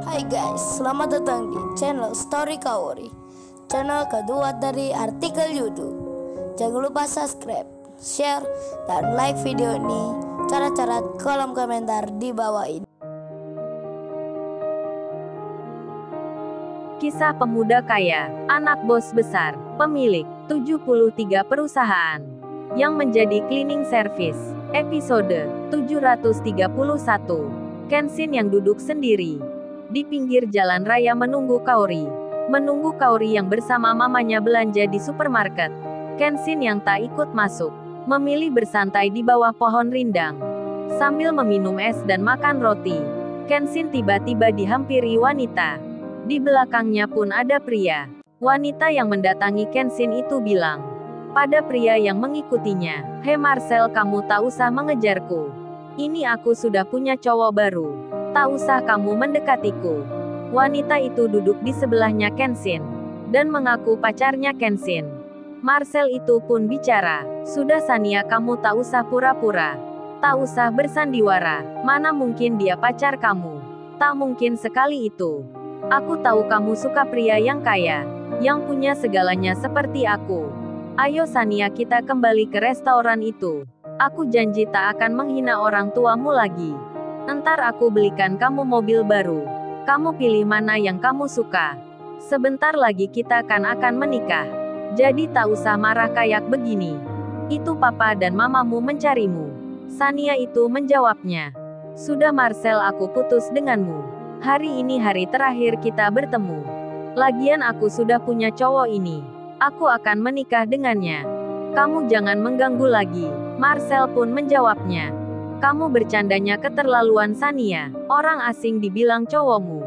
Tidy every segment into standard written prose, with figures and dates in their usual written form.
Hai guys, selamat datang di channel Story Kaori, channel kedua dari artikel YouTube. Jangan lupa subscribe, share, dan like video ini. Cara-cara kolom komentar di bawah ini. Kisah pemuda kaya, anak bos besar, pemilik 73 perusahaan, yang menjadi cleaning service. Episode 731. Kenshin yang duduk sendiri di pinggir jalan raya menunggu Kaori yang bersama mamanya belanja di supermarket. Kenshin yang tak ikut masuk, memilih bersantai di bawah pohon rindang sambil meminum es dan makan roti. Kenshin tiba-tiba dihampiri wanita. Di belakangnya pun ada pria. Wanita yang mendatangi Kenshin itu bilang pada pria yang mengikutinya, "Hei Marcel, kamu tak usah mengejarku. Ini aku sudah punya cowok baru. Tak usah kamu mendekatiku." Wanita itu duduk di sebelahnya Kenshin dan mengaku pacarnya Kenshin. Marcel itu pun bicara, "Sudah Sania, kamu tak usah pura-pura. Tak usah bersandiwara. Mana mungkin dia pacar kamu. Tak mungkin sekali itu. Aku tahu kamu suka pria yang kaya, yang punya segalanya seperti aku. Ayo Sania, kita kembali ke restoran itu. Aku janji tak akan menghina orang tuamu lagi. Entar aku belikan kamu mobil baru. Kamu pilih mana yang kamu suka. Sebentar lagi kita akan menikah. Jadi tak usah marah kayak begini. Itu papa dan mamamu mencarimu." Sania itu menjawabnya, "Sudah Marcel, aku putus denganmu. Hari ini hari terakhir kita bertemu. Lagian aku sudah punya cowok ini. Aku akan menikah dengannya. Kamu jangan mengganggu lagi." Marcel pun menjawabnya, "Kamu bercandanya keterlaluan Sania. Orang asing dibilang cowokmu.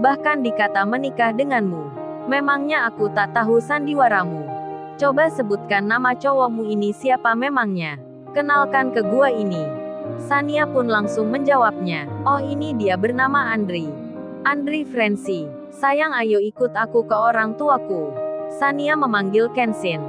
Bahkan dikata menikah denganmu. Memangnya aku tak tahu sandiwaramu? Coba sebutkan nama cowokmu ini siapa memangnya. Kenalkan ke gua ini." Sania pun langsung menjawabnya, "Oh, ini dia bernama Andri. Andri Franci. Sayang, ayo ikut aku ke orang tuaku." Sania memanggil Kenshin.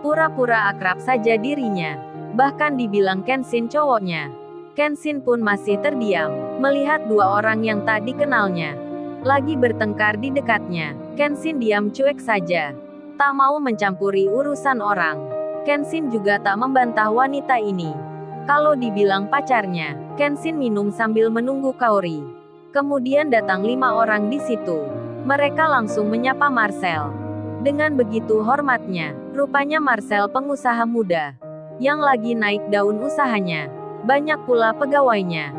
Pura-pura akrab saja dirinya. Bahkan dibilang Kenshin cowoknya. Kenshin pun masih terdiam, melihat dua orang yang tak dikenalnya lagi bertengkar di dekatnya. Kenshin diam cuek saja, tak mau mencampuri urusan orang. Kenshin juga tak membantah wanita ini kalau dibilang pacarnya. Kenshin minum sambil menunggu Kaori. Kemudian datang 5 orang di situ. Mereka langsung menyapa Marcel dengan begitu hormatnya. Rupanya Marcel pengusaha muda yang lagi naik daun usahanya. Banyak pula pegawainya.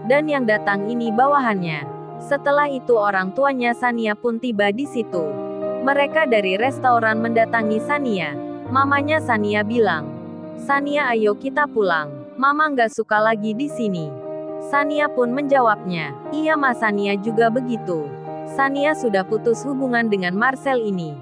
Dan yang datang ini bawahannya. Setelah itu orang tuanya Sania pun tiba di situ. Mereka dari restoran mendatangi Sania. Mamanya Sania bilang, "Sania, ayo kita pulang. Mama nggak suka lagi di sini." Sania pun menjawabnya, "Iya Mas, Sania juga begitu. Sania sudah putus hubungan dengan Marcel ini.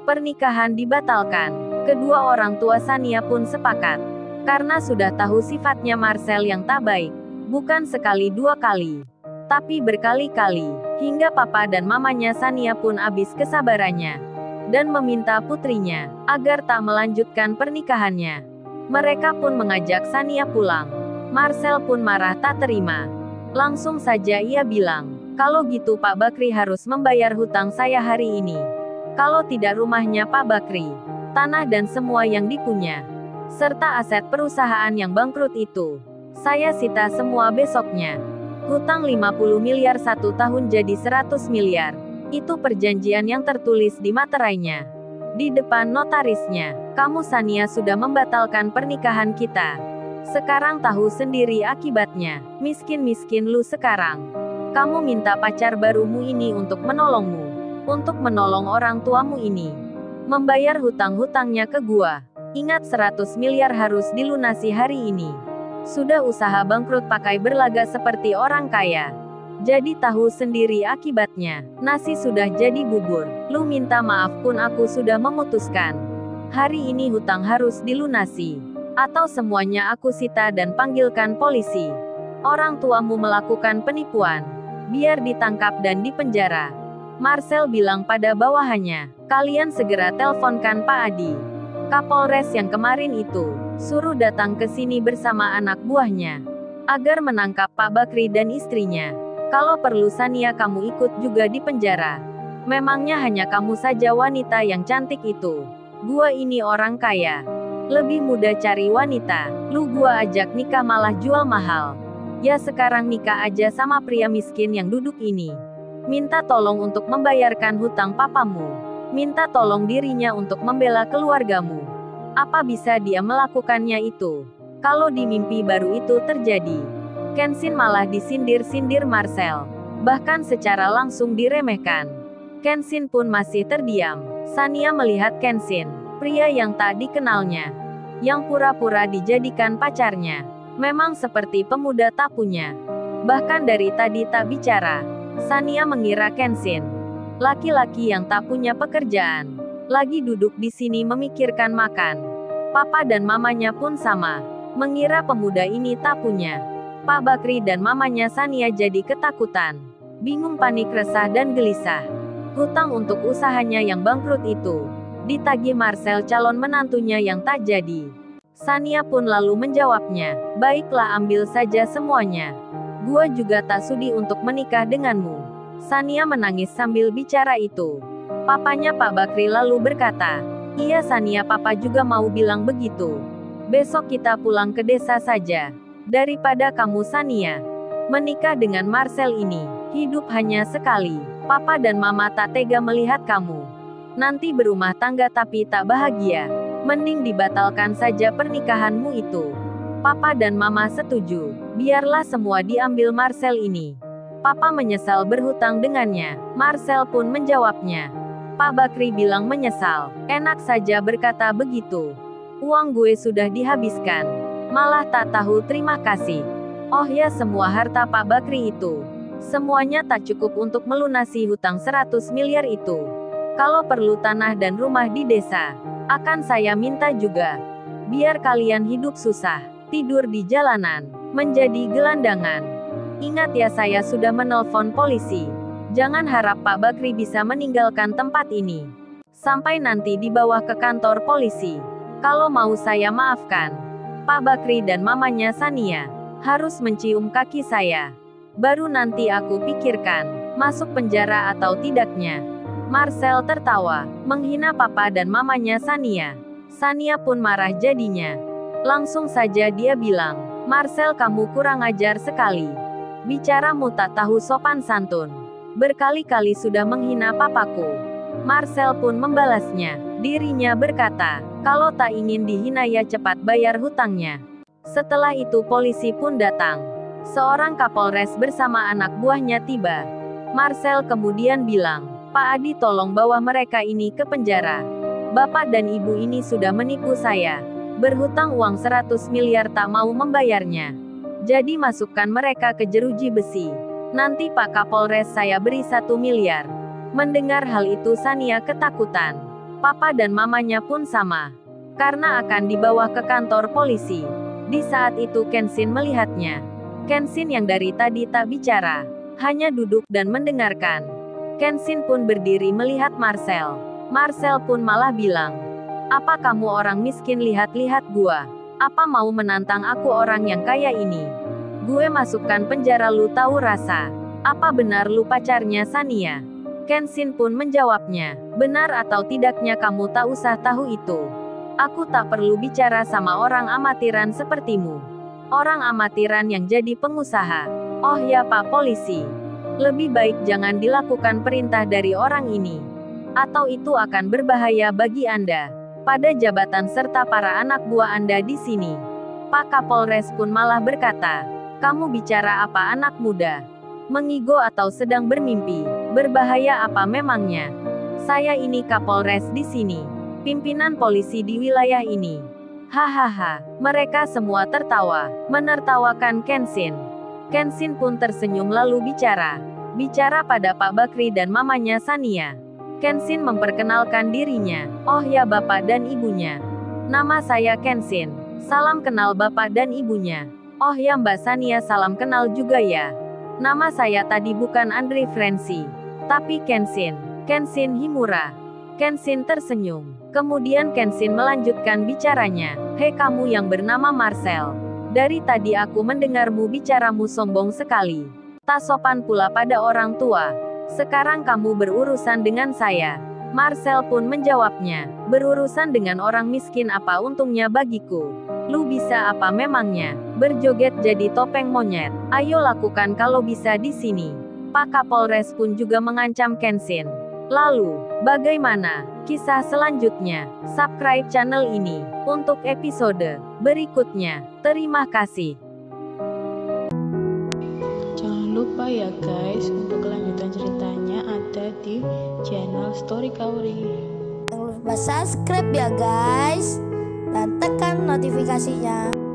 Pernikahan dibatalkan." Kedua orang tua Sania pun sepakat. Karena sudah tahu sifatnya Marcel yang tak baik. Bukan sekali dua kali, tapi berkali-kali. Hingga papa dan mamanya Sania pun habis kesabarannya. Dan meminta putrinya agar tak melanjutkan pernikahannya. Mereka pun mengajak Sania pulang. Marcel pun marah tak terima. Langsung saja ia bilang, "Kalau gitu Pak Bakri harus membayar hutang saya hari ini. Kalau tidak rumahnya Pak Bakri, tanah dan semua yang dipunya, serta aset perusahaan yang bangkrut itu, saya sita semua besoknya. Hutang 50 miliar 1 tahun jadi 100 miliar. Itu perjanjian yang tertulis di materainya. Di depan notarisnya. Kamu Sania sudah membatalkan pernikahan kita. Sekarang tahu sendiri akibatnya. Miskin-miskin lu sekarang. Kamu minta pacar barumu ini untuk menolongmu. Untuk menolong orang tuamu ini. Membayar hutang-hutangnya ke gua. Ingat 100 miliar harus dilunasi hari ini. Sudah usaha bangkrut pakai berlaga seperti orang kaya. Jadi tahu sendiri akibatnya. Nasi sudah jadi bubur. Lu minta maaf pun aku sudah memutuskan. Hari ini hutang harus dilunasi. Atau semuanya aku sita dan panggilkan polisi. Orang tuamu melakukan penipuan. Biar ditangkap dan dipenjara." Marcel bilang pada bawahannya, "Kalian segera teleponkan Pak Adi, Kapolres yang kemarin itu. Suruh datang ke sini bersama anak buahnya. Agar menangkap Pak Bakri dan istrinya. Kalau perlu Sania kamu ikut juga di penjara. Memangnya hanya kamu saja wanita yang cantik itu? Gua ini orang kaya. Lebih mudah cari wanita. Lu gua ajak nikah malah jual mahal. Ya sekarang nikah aja sama pria miskin yang duduk ini. Minta tolong untuk membayarkan hutang papamu. Minta tolong dirinya untuk membela keluargamu. Apa bisa dia melakukannya itu? Kalau di mimpi baru itu terjadi. Kenshin malah disindir-sindir Marcel. Bahkan secara langsung diremehkan. Kenshin pun masih terdiam. Sania melihat Kenshin, pria yang tak dikenalnya, yang pura-pura dijadikan pacarnya. Memang seperti pemuda tak punya. Bahkan dari tadi tak bicara. Sania mengira Kenshin laki-laki yang tak punya pekerjaan. Lagi duduk di sini memikirkan makan. Papa dan mamanya pun sama. Mengira pemuda ini tak punya. Pak Bakri dan mamanya Sania jadi ketakutan. Bingung, panik, resah dan gelisah. Hutang untuk usahanya yang bangkrut itu ditagih Marcel, calon menantunya yang tak jadi. Sania pun lalu menjawabnya, baiklah ambil saja semuanya. Gua juga tak sudi untuk menikah denganmu. Sania menangis sambil bicara itu. Papanya Pak Bakri lalu berkata, iya Sania, papa juga mau bilang begitu. Besok kita pulang ke desa saja. Daripada kamu Sania menikah dengan Marcel ini, hidup hanya sekali. Papa dan mama tak tega melihat kamu nanti berumah tangga tapi tak bahagia. Mending dibatalkan saja pernikahanmu itu. Papa dan mama setuju. Biarlah semua diambil Marcel ini. Papa menyesal berhutang dengannya. Marcel pun menjawabnya. Pak Bakri bilang menyesal. Enak saja berkata begitu. Uang gue sudah dihabiskan. Malah tak tahu terima kasih. Oh ya, semua harta Pak Bakri itu. Semuanya tak cukup untuk melunasi hutang 100 miliar itu. Kalau perlu tanah dan rumah di desa, akan saya minta juga. Biar kalian hidup susah, tidur di jalanan, menjadi gelandangan. Ingat ya, saya sudah menelpon polisi. Jangan harap Pak Bakri bisa meninggalkan tempat ini. Sampai nanti dibawa ke kantor polisi. Kalau mau saya maafkan. Pak Bakri dan mamanya Sania harus mencium kaki saya. Baru nanti aku pikirkan, masuk penjara atau tidaknya. Marcel tertawa, menghina papa dan mamanya Sania. Sania pun marah jadinya. Langsung saja dia bilang, Marcel kamu kurang ajar sekali. Bicaramu tak tahu sopan santun. Berkali-kali sudah menghina papaku. Marcel pun membalasnya. Dirinya berkata, kalau tak ingin dihina ya cepat bayar hutangnya. Setelah itu polisi pun datang. Seorang Kapolres bersama anak buahnya tiba. Marcel kemudian bilang, Pak Adi tolong bawa mereka ini ke penjara. Bapak dan ibu ini sudah menipu saya. Berhutang uang 100 miliar tak mau membayarnya. Jadi masukkan mereka ke jeruji besi. Nanti Pak Kapolres saya beri 1 miliar. Mendengar hal itu Sania ketakutan. Papa dan mamanya pun sama. Karena akan dibawa ke kantor polisi. Di saat itu Kenshin melihatnya. Kenshin yang dari tadi tak bicara, hanya duduk dan mendengarkan. Kenshin pun berdiri melihat Marcel. Marcel pun malah bilang, apa kamu orang miskin lihat-lihat gua? Apa mau menantang aku orang yang kaya ini? Gue masukkan penjara lu tahu rasa. Apa benar lu pacarnya Sania? Kenshin pun menjawabnya, benar atau tidaknya kamu tak usah tahu itu. Aku tak perlu bicara sama orang amatiran sepertimu. Orang amatiran yang jadi pengusaha. Oh ya Pak Polisi. Lebih baik jangan dilakukan perintah dari orang ini. Atau itu akan berbahaya bagi Anda. Pada jabatan serta para anak buah Anda di sini. Pak Kapolres pun malah berkata, kamu bicara apa anak muda? Mengigo atau sedang bermimpi? Berbahaya apa memangnya? Saya ini Kapolres di sini. Pimpinan polisi di wilayah ini. Hahaha, mereka semua tertawa, menertawakan Kenshin. Kenshin pun tersenyum lalu bicara. Bicara pada Pak Bakri dan mamanya Sania. Kenshin memperkenalkan dirinya. Oh ya bapak dan ibunya. Nama saya Kenshin. Salam kenal bapak dan ibunya. Oh ya Mbak Sania, salam kenal juga ya. Nama saya tadi bukan Andre Frenzy, tapi Kenshin. Kenshin Himura. Kenshin tersenyum. Kemudian Kenshin melanjutkan bicaranya. Hei kamu yang bernama Marcel. Dari tadi aku mendengarmu bicaramu sombong sekali. Tak sopan pula pada orang tua. Sekarang kamu berurusan dengan saya. Marcel pun menjawabnya, berurusan dengan orang miskin apa untungnya bagiku? Lu bisa apa memangnya? Berjoget jadi topeng monyet. Ayo lakukan kalau bisa di sini. Pak Kapolres pun juga mengancam Kenshin. Lalu, bagaimana kisah selanjutnya? Subscribe channel ini untuk episode berikutnya. Terima kasih. Jangan lupa ya guys, untuk kelanjutan ceritanya ada di channel Story Kaori. Jangan lupa subscribe ya guys, dan tekan notifikasinya.